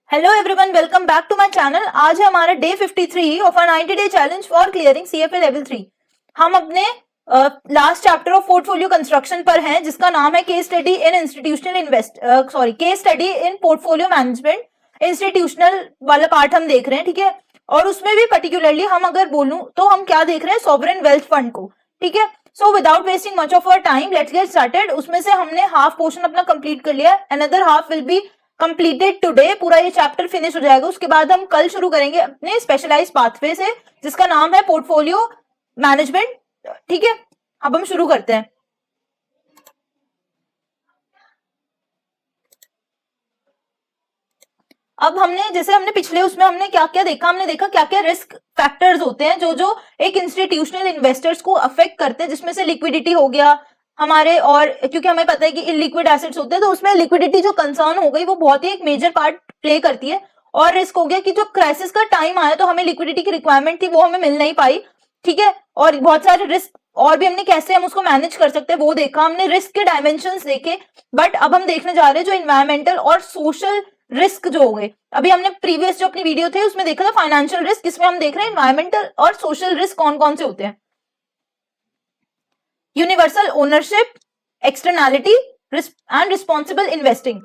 Hello everyone, welcome back to my channel. आज है हमारा day 53 of our 90 day challenge for clearing CFA level 3। हम अपने last chapter of portfolio construction पर हैं, जिसका नाम है case study in portfolio management. Institutional वाला पार्ट हम देख रहे हैं, ठीक है। और उसमें भी पर्टिकुलरली हम अगर बोलूं तो हम क्या देख रहे हैं, सॉवरेन वेल्थ फंड को, ठीक है। So without wasting much of our time, let's get started. उसमें से हमने हाफ पोर्शन अपना कंप्लीट कर लिया, another half will be completed today. पूरा ये चैप्टर फिनिश हो जाएगा। उसके बाद हम कल शुरू करेंगे अपने स्पेशलाइज्ड पाथवे से, जिसका नाम है पोर्टफोलियो मैनेजमेंट, ठीक है। अब हम शुरू करते हैं। अब हमने पिछले उसमें हमने क्या क्या देखा, हमने देखा क्या क्या रिस्क फैक्टर्स होते हैं जो जो एक इंस्टीट्यूशनल इन्वेस्टर्स को अफेक्ट करते हैं, जिसमें से लिक्विडिटी हो गया हमारे, और क्योंकि हमें पता है कि इलिक्विड एसेट्स होते हैं तो उसमें लिक्विडिटी जो कंसर्न हो गई वो बहुत ही एक मेजर पार्ट प्ले करती है। और रिस्क हो गया कि जो क्राइसिस का टाइम आया तो हमें लिक्विडिटी की रिक्वायरमेंट थी, वो हमें मिल नहीं पाई, ठीक है। और बहुत सारे रिस्क और भी हमने कैसे हम उसको मैनेज कर सकते हैं वो देखा, हमने रिस्क के डायमेंशंस देखे। बट अब हम देखने जा रहे हैं जो इन्वायरमेंटल और सोशल रिस्क जो हो गए। अभी हमने प्रीवियस जो अपनी वीडियो थे उसमें देखा था फाइनेंशियल रिस्क, इसमें हम देख रहे हैं इन्वायरमेंटल और सोशल रिस्क कौन कौन से होते हैं। Universal ownership, externality and responsible investing.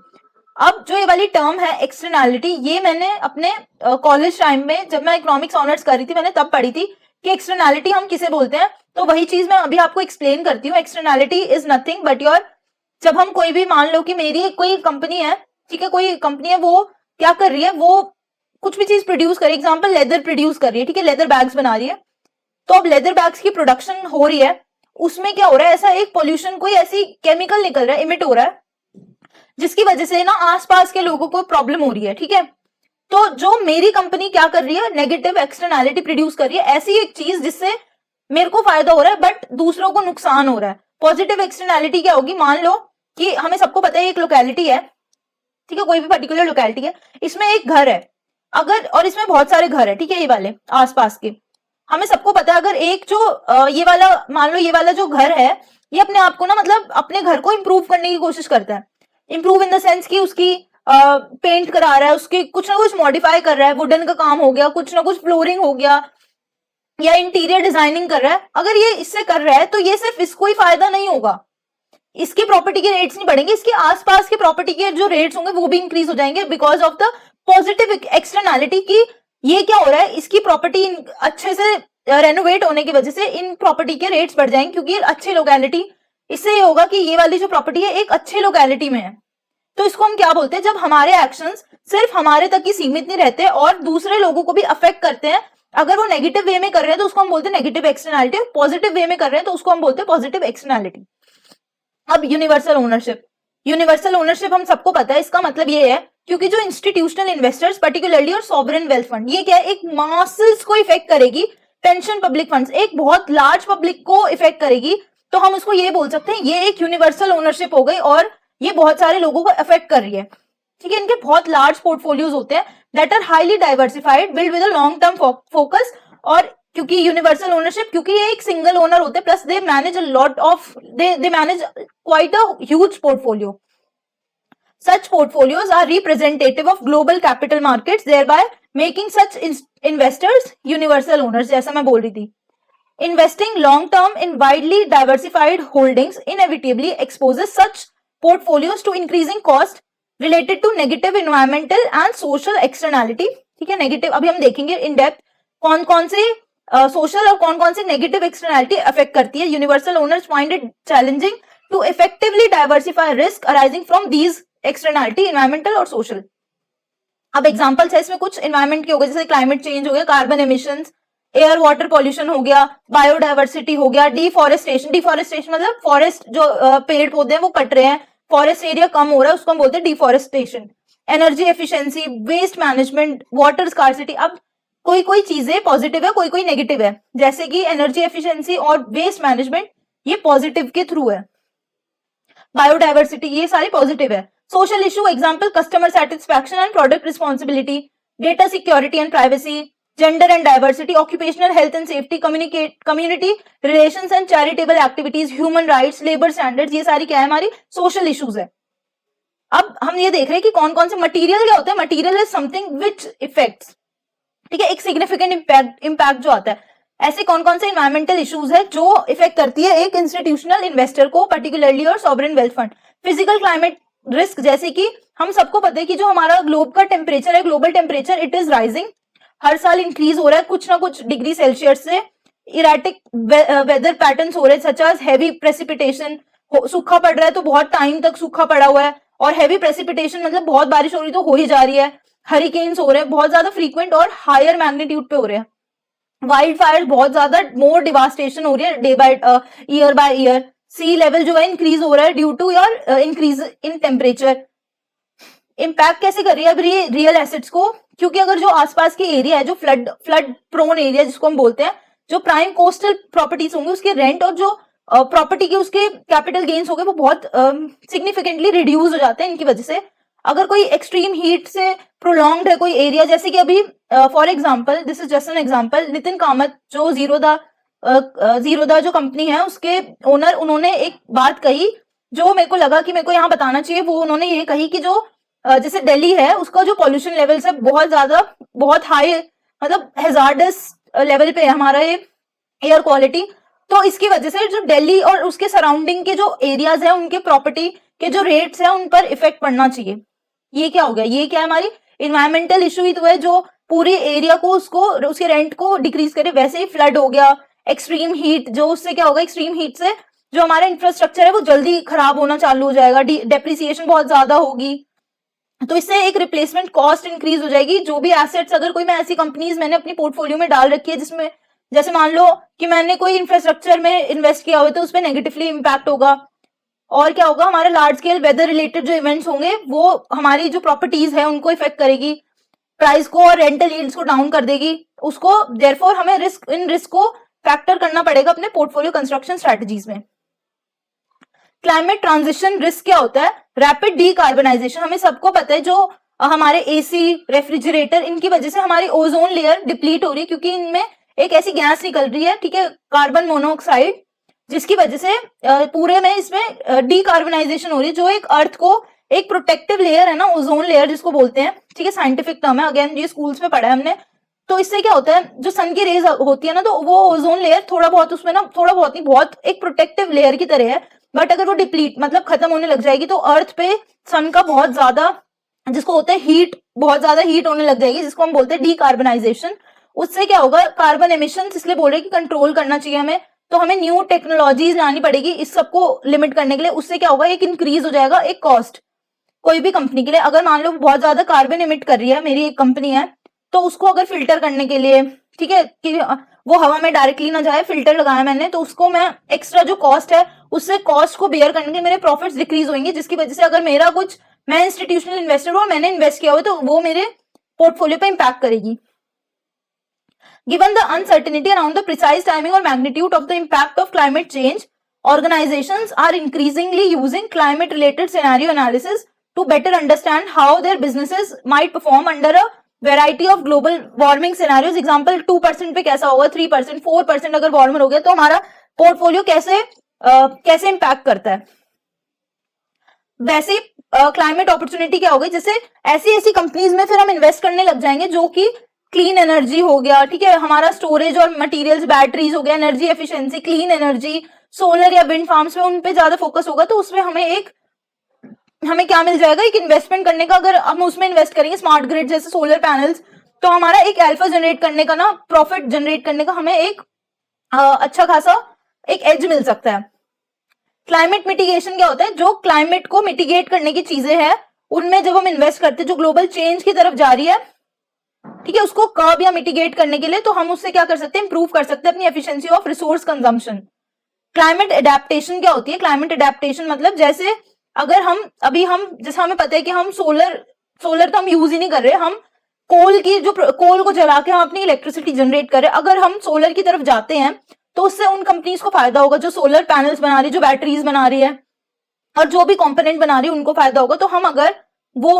अब जो ये वाली टर्म है एक्सटर्नैलिटी, ये मैंने अपने कॉलेज टाइम में जब मैं इकोनॉमिक्स ऑनर्स कर रही थी मैंने तब पढ़ी थी कि एक्सटर्नैलिटी हम किसे बोलते हैं। तो वही चीज मैं अभी आपको एक्सप्लेन करती हूँ। Externality is nothing but your, जब हम कोई भी, मान लो कि मेरी कोई कंपनी है, ठीक है, कोई कंपनी है, वो क्या कर रही है, वो कुछ भी चीज प्रोड्यूस कर रही है, एग्जाम्पल लेदर प्रोड्यूस कर रही है, ठीक है, लेदर बैग्स बना रही है। तो अब लेदर बैग्स की प्रोडक्शन हो रही है, उसमें क्या हो रहा है, ऐसा एक पोल्यूशन, कोई ऐसी केमिकल निकल रहा है, इमिट हो रहा है, जिसकी वजह से ना आसपास के लोगों को प्रॉब्लम हो रही है, ठीक है। तो जो मेरी कंपनी क्या कर रही है, नेगेटिव एक्सटर्नैलिटी प्रोड्यूस कर रही है, ऐसी एक चीज जिससे मेरे को फायदा हो रहा है बट दूसरों को नुकसान हो रहा है। पॉजिटिव एक्सटर्नैलिटी क्या होगी, मान लो कि हमें सबको पता है एक लोकेलिटी है, ठीक है, कोई भी पर्टिकुलर लोकेलिटी है, इसमें एक घर है अगर, और इसमें बहुत सारे घर है, ठीक है, ये वाले आसपास के। हमें सबको पता है अगर एक जो ये वाला, मान लो ये वाला जो घर है, ये अपने आप को ना, मतलब अपने घर को इंप्रूव करने की कोशिश करता है। इंप्रूव इन द सेंस कि उसकी पेंट करा रहा है, उसके कुछ ना कुछ मॉडिफाई कर रहा है, वुडन का काम हो गया, कुछ ना कुछ फ्लोरिंग हो गया, या इंटीरियर डिजाइनिंग कर रहा है। अगर ये इससे कर रहा है तो ये सिर्फ इसको ही फायदा नहीं होगा, इसकी प्रॉपर्टी के रेट्स नहीं बढ़ेंगे, इसके आसपास के प्रॉपर्टी के जो रेट्स होंगे वो भी इंक्रीज हो जाएंगे because of the positive externality की। ये क्या हो रहा है, इसकी प्रॉपर्टी अच्छे से रेनोवेट होने की वजह से इन प्रॉपर्टी के रेट्स बढ़ जाएंगे, क्योंकि अच्छी लोकेलिटी, इससे ये होगा कि ये वाली जो प्रॉपर्टी है एक अच्छी लोकेलिटी में है। तो इसको हम क्या बोलते हैं, जब हमारे एक्शंस सिर्फ हमारे तक ही सीमित नहीं रहते और दूसरे लोगों को भी अफेक्ट करते हैं। अगर वो नेगेटिव वे में कर रहे हैं तो उसको हम बोलते हैं नेगेटिव एक्सटर्नैलिटी, पॉजिटिव वे में कर रहे हैं तो उसको हम बोलते हैं पॉजिटिव एक्सटर्नैलिटी। अब यूनिवर्सल ओनरशिप, यूनिवर्सल ओनरशिप हम सबको पता है, इसका मतलब ये है क्योंकि जो इंस्टीट्यूशनल इन्वेस्टर्स पर्टिकुलरली और सॉवरेन वेल्थ फंड, ये क्या है, एक मासेस को इफेक्ट करेगी। पेंशन पब्लिक फंड्स एक बहुत लार्ज पब्लिक को इफेक्ट करेगी, तो हम उसको ये बोल सकते हैं ये एक यूनिवर्सल ओनरशिप हो गई और ये बहुत सारे लोगों को अफेक्ट कर रही है, ठीक है। इनके बहुत लार्ज पोर्टफोलियोज होते हैं that are highly diversified, build with a long term focus. और क्योंकि यूनिवर्सल ओनरशिप, क्योंकि ये एक सिंगल ओनर होते हैं, plus they manage a lot of, they manage quite a huge portfolio. Such portfolios are representative of global capital markets, thereby making such investors universal owners, जैसा मैं बोल रही थी। Investing long term in widely diversified holdings inevitably exposes such portfolios to increasing cost related to negative environmental and social externality, ठीक है। Negative अभी हम देखेंगे इन डेप्थ कौन कौन से सोशल और कौन कौन से नेगेटिव एक्सटर्नैलिटी अफेक्ट करती है। Universal owners find it challenging to effectively diversify risk arising from these externality, environmental और सोशल। अब एग्जांपल्स है इसमें, कुछ इन्वायरमेंट के हो गए जैसे क्लाइमेट चेंज हो गया, carbon emissions, air water pollution हो गया, बायोडाइवर्सिटी हो गया, डिफॉरेस्टेशन। डिफॉरेस्टेशन मतलब फॉरेस्ट जो पेड़ पौधे हैं वो कट रहे हैं, फॉरेस्ट एरिया कम हो रहा है, उसको हम बोलते हैं deforestation. Energy efficiency, waste management, water scarcity. अब कोई कोई चीजें पॉजिटिव है, कोई कोई नेगेटिव है, जैसे कि एनर्जी एफिशिएंसी और वेस्ट मैनेजमेंट ये पॉजिटिव के थ्रू है। बायोडाइवर्सिटी ये सारी पॉजिटिव है। Social issue example customer satisfaction and product responsibility, data security and privacy, gender and diversity, occupational health and safety, community relations and charitable activities, human rights, labour standards, ये सारी क्या है, हमारी social issues है। अब हम ये देख रहे हैं कि कौन कौन से मटेरियल क्या होता है, material is something which effects, ठीक है, एक सिग्निफिकेंट इम्पैक्ट जो आता है। ऐसे कौन कौन से इन्वायरमेंटल इश्यूज है जो इफेक्ट करती है एक इंस्टीट्यूशनल इन्वेस्टर को पर्टिकुलरली, और sovereign wealth fund. Physical climate risk, जैसे कि हम सबको पता है कि जो हमारा ग्लोब का टेम्परेचर है, global temperature it is rising, हर साल इंक्रीज हो रहा है कुछ ना कुछ डिग्री सेल्सियस से। इरेटिक वेदर पैटर्न्स हो रहे हैं, सच एज हैवी प्रेसिपिटेशन, सूखा पड़ रहा है तो बहुत टाइम तक सूखा पड़ा हुआ है, और हैवी प्रेसिपिटेशन मतलब बहुत बारिश हो रही तो हो ही जा रही है। हरिकेन्स हो रहे हैं बहुत ज्यादा फ्रीक्वेंट और हायर मैग्नीट्यूड पे हो रहे हैं। वाइल्ड फायर बहुत ज्यादा मोर डिवास्टेशन हो रही है day by year by year. Sea level जो है इंक्रीज हो रहा है due to your increase in temperature. Impact कैसे कर रही है अब रियल एसेट्स को, क्योंकि अगर जो आसपास के एरिया है, जो फ्लड प्रोन एरिया जिसको हम बोलते हैं, जो प्राइम कोस्टल प्रॉपर्टीज होंगे उसके रेंट और जो प्रॉपर्टी के उसके कैपिटल गेन्स हो गए वो बहुत सिग्निफिकेंटली रिड्यूस हो जाते हैं इनकी वजह से। अगर कोई एक्सट्रीम हीट से प्रोलॉन्ग्ड है कोई एरिया, जैसे कि अभी for example, this is just an example, Nitin Kamat जो जीरोदा जो कंपनी है उसके ओनर, उन्होंने एक बात कही जो मेरे को लगा कि मेरे को यहाँ बताना चाहिए। वो उन्होंने ये कही कि जो जैसे दिल्ली है उसका जो पॉल्यूशन लेवल्स है बहुत ज्यादा, बहुत हाई, मतलब हैजार्डस लेवल पे है हमारा ये एयर क्वालिटी। तो इसकी वजह से जो दिल्ली और उसके सराउंडिंग के जो एरियाज है उनके प्रॉपर्टी के जो रेट्स है उन पर इफेक्ट पड़ना चाहिए। ये क्या हो गया, ये क्या है, हमारी इन्वायरमेंटल इशू ही तो है जो पूरे एरिया को उसको उसके रेंट को डिक्रीज करे। वैसे ही फ्लड हो गया, एक्सट्रीम हीट, जो उससे क्या होगा, एक्सट्रीम हीट से जो हमारा इंफ्रास्ट्रक्चर है वो जल्दी खराब होना चालू हो जाएगा, डेप्रिसिएशन बहुत ज्यादा होगी, तो इससे एक रिप्लेसमेंट कॉस्ट इंक्रीज हो जाएगी। जो भी एसेट्स, अगर कोई मैं ऐसी कंपनीज मैंने अपनी पोर्टफोलियो में डाल रखी है जिसमें, जैसे मान लो कि मैंने कोई इंफ्रास्ट्रक्चर में इन्वेस्ट किया हुआ तो उस पर नेगेटिवली इम्पैक्ट होगा। और क्या होगा, हमारे लार्ज स्केल वेदर रिलेटेड जो इवेंट्स होंगे वो हमारी जो प्रॉपर्टीज है उनको इफेक्ट करेगी, प्राइस को और रेंटल यील्ड्स को डाउन कर देगी उसको। देयरफॉर हमें रिस्क को फैक्टर करना पड़ेगा अपने पोर्टफोलियो कंस्ट्रक्शन स्ट्रेटजीज में। क्लाइमेट ट्रांजिशन रिस्क क्या होता है, रैपिड डीकार्बनाइजेशन। हमें सबको पता है जो हमारे एसी, रेफ्रिजरेटर, इनकी वजह से हमारी ओजोन लेयर डिप्लीट हो रही है, क्योंकि इनमें एक ऐसी गैस निकल रही है, ठीक है, कार्बन मोनोऑक्साइड, जिसकी वजह से पूरे में इसमें डीकार्बनाइजेशन हो रही है, जो एक अर्थ को एक प्रोटेक्टिव लेयर है ना, ओजोन लेयर जिसको बोलते हैं, ठीक है, साइंटिफिक टर्म है, अगेन ये स्कूल्स में पढ़ा है हमने। तो इससे क्या होता है, जो सन की रेज होती है ना, तो वो ओजोन लेयर थोड़ा बहुत उसमें ना, थोड़ा बहुत नहीं, बहुत एक प्रोटेक्टिव लेयर की तरह है, बट अगर वो डिप्लीट मतलब खत्म होने लग जाएगी तो अर्थ पे सन का बहुत ज्यादा, जिसको होता है हीट, बहुत ज्यादा हीट होने लग जाएगी, जिसको हम बोलते हैं डीकार्बनाइजेशन। उससे क्या होगा, कार्बन एमिशन, इसलिए बोल रहे हैं कि कंट्रोल करना चाहिए हमें, तो हमें न्यू टेक्नोलॉजीज लानी पड़ेगी इस सबको लिमिट करने के लिए। उससे क्या होगा, एक इंक्रीज हो जाएगा एक कॉस्ट कोई भी कंपनी के लिए। अगर मान लो बहुत ज्यादा कार्बन इमिट कर रही है मेरी एक कंपनी है, तो उसको अगर फिल्टर करने के लिए, ठीक है, कि वो हवा में डायरेक्टली ना जाए, फिल्टर लगाया मैंने, तो उसको मैं एक्स्ट्रा जो कॉस्ट है उससे कॉस्ट को बेयर करने के मेरे प्रॉफिट्स डिक्रीज होंगे, जिसकी वजह से अगर मेरा कुछ, मैं इंस्टीट्यूशनल इन्वेस्टर हूँ, मैंने इन्वेस्ट किया हुआ तो वो मेरे पोर्टफोलियो पे इम्पैक्ट करेगी। Given the uncertainty around the precise timing or magnitude of the impact of climate change, organizations are increasingly using climate-related scenario analysis to better understand how their businesses might perform under a variety of global warming scenarios. Example 2% पे कैसा होगा, 3%, 4% अगर warmer हो गया तो हमारा portfolio कैसे impact करता है। वैसे क्लाइमेट अपॉर्चुनिटी क्या होगी, जैसे ऐसी कंपनीज में फिर हम इन्वेस्ट करने लग जाएंगे जो कि क्लीन एनर्जी हो गया, ठीक है, हमारा स्टोरेज और मटेरियल्स, बैटरीज हो गया, energy efficiency, clean energy, solar या विंड फार्म्स में उन पे ज्यादा फोकस होगा, तो उसमें हमें क्या मिल जाएगा, एक इन्वेस्टमेंट करने का। अगर हम उसमें इन्वेस्ट करेंगे स्मार्ट ग्रिड जैसे सोलर पैनल्स, तो हमारा एक अल्फा जनरेट करने का ना, प्रॉफिट जनरेट करने का हमें एक अच्छा खासा एक एज मिल सकता है। क्लाइमेट मिटिगेशन क्या होता है, जो क्लाइमेट को मिटिगेट करने की चीजें हैं उनमें जब हम इन्वेस्ट करते हैं, जो ग्लोबल चेंज की तरफ जा रही है, ठीक है, उसको कर्ब या मिटिगेट करने के लिए, तो हम उससे क्या कर सकते हैं, इंप्रूव कर सकते हैं अपनी efficiency of resource consumption. Climate adaptation क्या होती है, क्लाइमेट एडेप्टेशन मतलब जैसे अगर हम जैसे हमें पता है कि हम सोलर तो हम यूज ही नहीं कर रहे, हम कोल को जला के हम अपनी इलेक्ट्रिसिटी जनरेट कर रहे हैं। अगर हम सोलर की तरफ जाते हैं तो उससे उन कंपनीज को फायदा होगा जो सोलर पैनल्स बना रही है, जो बैटरीज बना रही है और जो भी कंपोनेंट बना रही है, उनको फायदा होगा। तो हम अगर वो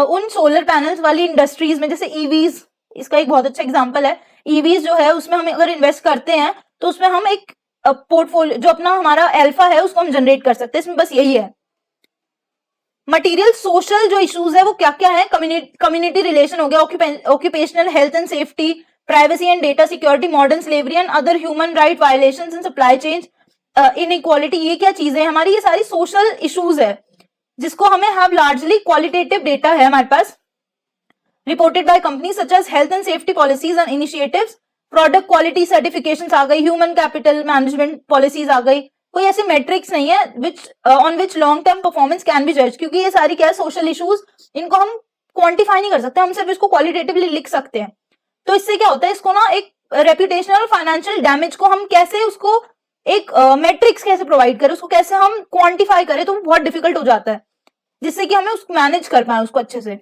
उन सोलर पैनल्स वाली इंडस्ट्रीज में, जैसे ईवीज, इसका एक बहुत अच्छा एग्जांपल है, ईवीज जो है उसमें हम अगर इन्वेस्ट करते हैं तो उसमें हम एक पोर्टफोलियो जो अपना हमारा अल्फा है उसको हम जनरेट कर सकते हैं। इसमें बस यही है, मटेरियल सोशल जो इश्यूज है वो क्या क्या है, कम्युनिटी रिलेशन हो गया, occupational health and safety, privacy and data security, modern slavery and other human right violations in supply chain, inequality, ये क्या चीजें हमारी, ये सारी सोशल इश्यूज है जिसको हमें हैव लार्जली क्वालिटेटिव डेटा है हमारे पास, reported by company such as health and safety policies and initiatives, product quality certifications आ गई, ह्यूमन कैपिटल मैनेजमेंट पॉलिसीज आ गई। कोई ऐसी मैट्रिक्स नहीं है which on which long term performance can be जज, क्योंकि ये सारी क्या है सोशल इश्यूज, इनको हम क्वांटिफाई नहीं कर सकते, हम सिर्फ इसको क्वालिटेटिवली लिख सकते हैं। तो इससे क्या होता है, इसको ना एक रेपुटेशनल और फाइनेंशियल डैमेज को हम कैसे उसको एक मैट्रिक्स कैसे प्रोवाइड करें, उसको कैसे हम क्वांटिफाई करें, तो बहुत डिफिकल्ट हो जाता है, जिससे कि हमें उसको मैनेज कर पाए उसको अच्छे से।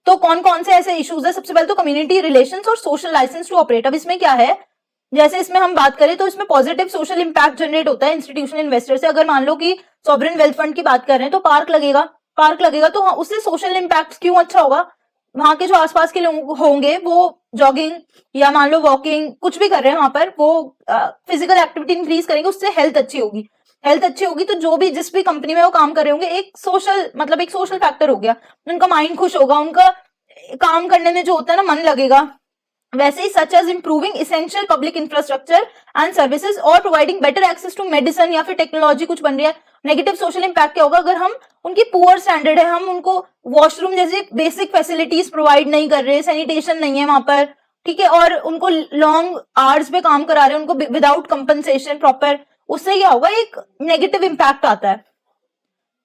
तो कौन कौन से ऐसे इश्यूज है, सबसे पहले तो कम्युनिटी रिलेशंस और सोशल लाइसेंस टू ऑपरेट। अब इसमें क्या है, जैसे इसमें हम बात करें तो इसमें पॉजिटिव सोशल इंपैक्ट जनरेट होता है इंस्टीट्यूशनल इन्वेस्टर से। अगर मान लो कि सॉवरेन वेल्थ फंड की बात कर रहे हैं तो पार्क लगेगा तो उससे सोशल इंपैक्ट क्यों अच्छा होगा, वहां के जो आसपास के लोग होंगे वो जॉगिंग या मान लो वॉकिंग कुछ भी कर रहे हैं वहां पर, वो फिजिकल एक्टिविटी इंक्रीज करेंगे, उससे हेल्थ अच्छी होगी तो जो भी जिस भी कंपनी में वो काम कर रहे होंगे एक सोशल फैक्टर हो गया, उनका माइंड खुश होगा, उनका काम करने में जो होता है ना मन लगेगा। वैसे ही such as improving essential public infrastructure and services और providing better access to medicine या फिर टेक्नोलॉजी कुछ बन रही है। नेगेटिव सोशल इंपैक्ट क्या होगा, अगर हम उनकी पुअर स्टैंडर्ड है, हम उनको वॉशरूम जैसे बेसिक फैसिलिटीज प्रोवाइड नहीं कर रहे, सैनिटेशन नहीं है वहां पर, ठीक है, और उनको लॉन्ग आवर्स पे काम करा रहे हैं उनको विदाउट कंपनसेशन प्रॉपर, उससे क्या होगा एक नेगेटिव इंपैक्ट आता है,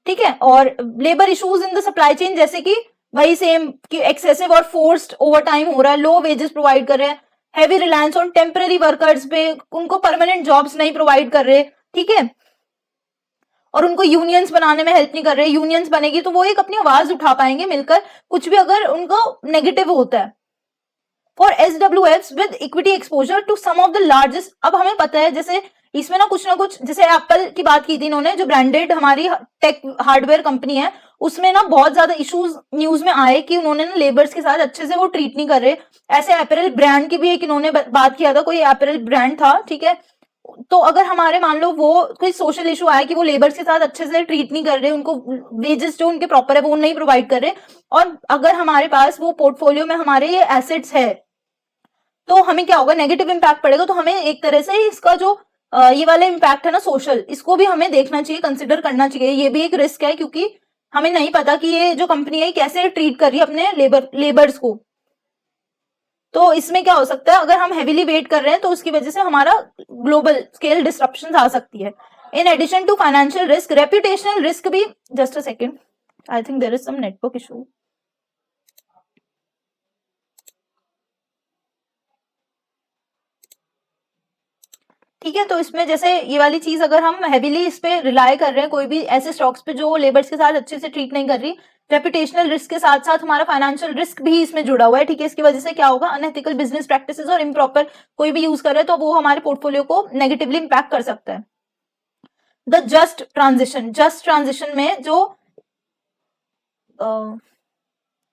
ठीक है। और labour issues in the supply chain, जैसे कि वही सेम कि एक्सेसिव और फोर्स्ड ओवर टाइम हो रहा है, लो वेजेस प्रोवाइड कर रहे हैं, heavy reliance on temporary workers पे, उनको परमानेंट जॉब्स नहीं प्रोवाइड कर रहे, ठीक है, और उनको यूनियंस बनाने में हेल्प नहीं कर रहे। यूनियंस बनेगी तो वो एक अपनी आवाज उठा पाएंगे मिलकर, कुछ भी अगर उनको नेगेटिव होता है। For SWFs with equity exposure to some of the largest, अब हमें पता है जैसे इसमें ना कुछ जैसे एप्पल की बात की थी इन्होंने, जो ब्रांडेड हमारी टेक हार्डवेयर कंपनी है, उसमें ना बहुत ज्यादा इश्यूज न्यूज में आए कि उन्होंने ना लेबर्स के साथ अच्छे से वो ट्रीट नहीं कर रहे। ऐसे अपैरल ब्रांड की भी एक इन्होंने बात किया था, कोई अपैरल ब्रांड था, ठीक है, तो अगर हमारे मान लो वो कोई सोशल इशू आया कि वो लेबर्स के साथ अच्छे से ट्रीट नहीं कर रहे, उनको वेजेस जो उनके प्रॉपर है वो नहीं प्रोवाइड कर रहे, और अगर हमारे पास वो पोर्टफोलियो में हमारे ये एसेट्स है, तो हमें क्या होगा, नेगेटिव इंपैक्ट पड़ेगा। तो हमें एक तरह से इसका जो ये वाला इंपैक्ट है ना सोशल, इसको भी हमें देखना चाहिए, कंसिडर करना चाहिए, ये भी एक रिस्क है, क्योंकि हमें नहीं पता कि ये जो कंपनी है कैसे ट्रीट कर रही है अपने लेबर्स को। तो इसमें क्या हो सकता है, अगर हम हेवीली वेट कर रहे हैं तो उसकी वजह से हमारा ग्लोबल स्केल डिस्ट्रप्शन आ सकती है। In addition to financial risk, reputational risk भी, just a second, I think there is some network issue. ठीक है, तो इसमें जैसे ये वाली चीज अगर हम हेवीली इस पे रिलाय कर रहे हैं, कोई भी ऐसे स्टॉक्स पे जो लेबर्स के साथ अच्छे से ट्रीट नहीं कर रही, रेपुटेशनल रिस्क के साथ साथ हमारा फाइनेंशियल रिस्क भी इसमें जुड़ा हुआ है, ठीक है, इसकी वजह से क्या होगा, अनएथिकल बिजनेस प्रैक्टिसेस और इम्प्रॉपर कोई भी यूज कर रहे हैं तो वो हमारे पोर्टफोलियो को नेगेटिवली इंपैक्ट कर सकता है। द जस्ट ट्रांजिशन में जो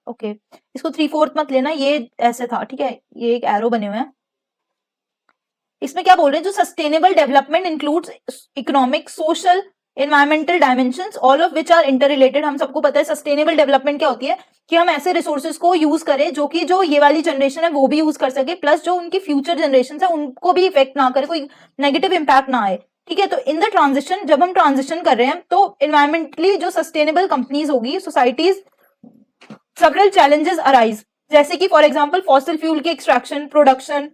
ओके, इसको 3/4 मत लेना, ये ऐसे था, ठीक है, ये एक एरो बने हुए हैं। इसमें क्या बोल रहे हैं, जो sustainable development includes economic, social, environmental dimensions, all of which are interrelated. हम सबको पता है सस्टेनेबल डेवलपमेंट क्या होती है, कि हम ऐसे रिसोर्सेज को यूज करें जो कि जो ये वाली जनरेशन है वो भी यूज कर सके, प्लस जो उनकी फ्यूचर जनरेशन है उनको भी इफेक्ट ना करे, कोई नेगेटिव इंपैक्ट ना आए, ठीक है। तो इन द ट्रांजिशन, जब हम ट्रांजिशन कर रहे हैं तो एनवायरमेंटली जो सस्टेनेबल कंपनीज होगी, सोसाइटीज, सेवरल चैलेंजेस अराइज, जैसे कि फॉर एग्जांपल फॉसिल फ्यूल की एक्सट्रैक्शन, प्रोडक्शन,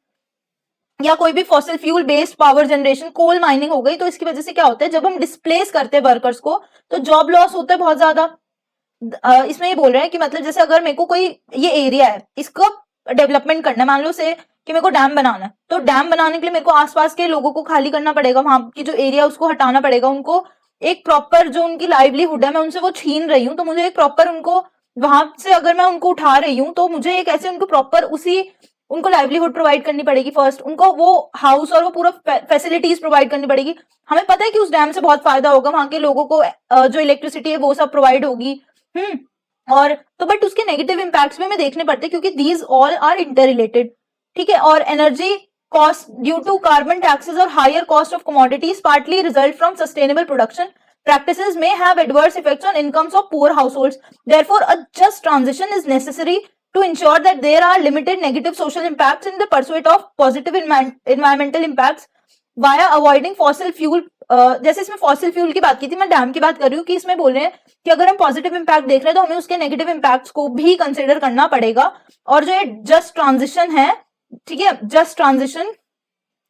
या कोई भी fossil fuel based power generation, coal mining हो गई। तो इसकी वजह से क्या होता है, जब हम डिस्प्लेस करते हैं वर्कर्स को तो जॉब लॉस होता है बहुत ज्यादा। इसमें ये बोल रहे हैं कि मतलब जैसे अगर मेरे को कोई ये एरिया है, इसको डेवलपमेंट करना है, मान लो से कि मेरे को डैम बनाना है, तो डैम बनाने के लिए मेरे को आसपास के लोगों को खाली करना पड़ेगा, वहां की जो एरिया उसको हटाना पड़ेगा, उनको एक प्रॉपर जो उनकी लाइवलीहुड है मैं उनसे वो छीन रही हूँ, तो मुझे एक प्रॉपर उनको वहां से अगर मैं उनको उठा रही हूँ तो मुझे एक ऐसे उनको प्रॉपर उनको लाइवलीहुड प्रोवाइड करनी पड़ेगी, फर्स्ट उनको वो हाउस और वो पूरा फैसिलिटीज प्रोवाइड करनी पड़ेगी। हमें पता है कि उस डैम से बहुत फायदा होगा, वहां के लोगों को जो इलेक्ट्रिसिटी है वो सब प्रोवाइड होगी, और तो बट उसके नेगेटिव इंपैक्ट्स भी हमें देखने पड़ते हैं, क्योंकि these all are inter related, ठीक है। और energy cost due to carbon taxes और higher cost of commodities partly result from sustainable production, practices may have adverse effects on incomes of poor households. Therefore, a just transition is necessary to ensure that there are limited negative social impacts in the pursuit of positive environmental impacts via avoiding fossil fuel. जैसे इसमें fossil fuel की बात की थी, मैं dam की बात कर रही हूँ कि इसमें बोल रहे हैं कि अगर हम पॉजिटिव इम्पैक्ट देख रहे हैं तो हमें उसके नेगेटिव इम्पैक्ट्स को भी कंसिडर करना पड़ेगा। और जो ये जस्ट ट्रांजिशन है, ठीक है, just transition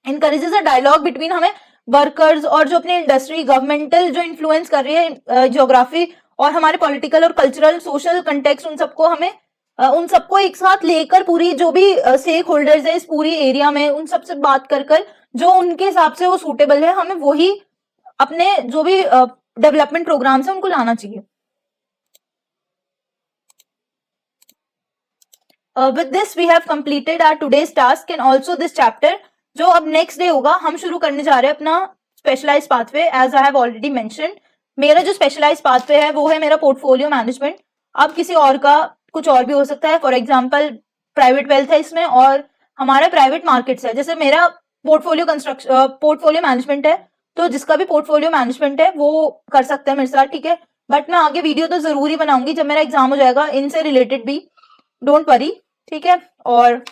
encourages a dialogue between हमें वर्कर्स और जो अपनी इंडस्ट्री, गवर्नमेंटल जो इन्फ्लुएंस कर रही है, ज्योग्राफी और हमारे पॉलिटिकल और कल्चरल सोशल कंटेक्स्ट, उन सबको एक साथ लेकर पूरी जो भी स्टेक होल्डर्स है इस पूरी एरिया में, उन सबसे बात कर जो उनके हिसाब से वो सूटेबल है, हमें वही अपने जो भी डेवलपमेंट प्रोग्राम्स है उनको लाना चाहिए। With this we have completed our today's task and also this chapter। जो अब नेक्स्ट डे होगा हम शुरू करने जा रहे हैं अपना specialise pathway. As I have already mentioned, मेरा जो स्पेशलाइज पाथवे है वो है मेरा पोर्टफोलियो मैनेजमेंट। अब किसी और का कुछ और भी हो सकता है, फॉर एग्जाम्पल प्राइवेट वेल्थ है इसमें और हमारा प्राइवेट मार्केट्स है। जैसे मेरा पोर्टफोलियो मैनेजमेंट है, तो जिसका भी पोर्टफोलियो मैनेजमेंट है वो कर सकता है मेरे साथ, ठीक है। बट मैं आगे वीडियो तो जरूर ही बनाऊंगी जब मेरा एग्जाम हो जाएगा, इनसे रिलेटेड भी, डोंट वरी, ठीक है। और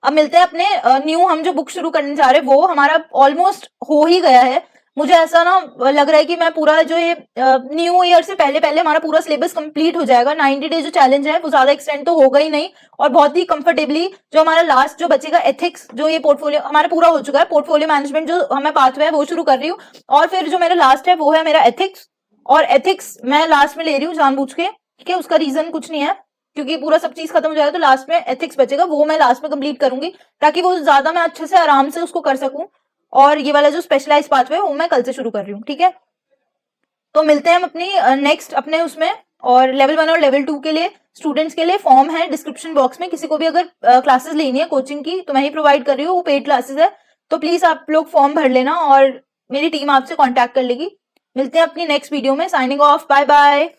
अब मिलते हैं अपने न्यू, हम जो बुक शुरू करने जा रहे हैं वो हमारा ऑलमोस्ट हो ही गया है। मुझे ऐसा ना लग रहा है कि मैं पूरा जो ये न्यू ईयर से पहले हमारा पूरा सिलेबस कंप्लीट हो जाएगा। 90 डेज जो चैलेंज है वो ज्यादा एक्सटेंड तो होगा ही नहीं, और बहुत ही कंफर्टेबली जो हमारा लास्ट जो बचेगा एथिक्स, जो ये पोर्टफोलियो हमारा पूरा हो चुका है, पोर्टफोलियो मैनेजमेंट जो हमें पाथवे है वो शुरू कर रही हूँ, और फिर जो मेरा लास्ट है वो है मेरा एथिक्स। और एथिक्स मैं लास्ट में ले रही हूँ जानबूझ के, ठीक है। उसका रीजन कुछ नहीं है, क्योंकि पूरा सब चीज खत्म हो जाएगा तो लास्ट में एथिक्स बचेगा, वो मैं लास्ट में कंप्लीट करूंगी ताकि वो ज्यादा मैं अच्छे से आराम से उसको कर सकूं। और ये वाला जो स्पेशलाइज पाथवे वो मैं कल से शुरू कर रही हूँ, ठीक है। तो मिलते हैं हम अपनी नेक्स्ट अपने उसमें। और लेवल 1 और लेवल 2 के लिए स्टूडेंट्स के लिए फॉर्म है डिस्क्रिप्शन बॉक्स में, किसी को भी अगर क्लासेस लेनी है कोचिंग की तो मैं ही प्रोवाइड कर रही हूँ, वो पेड क्लासेस है, तो प्लीज आप लोग फॉर्म भर लेना और मेरी टीम आपसे कॉन्टैक्ट कर लेगी। मिलते हैं अपनी नेक्स्ट वीडियो में, साइनिंग ऑफ, बाय बाय।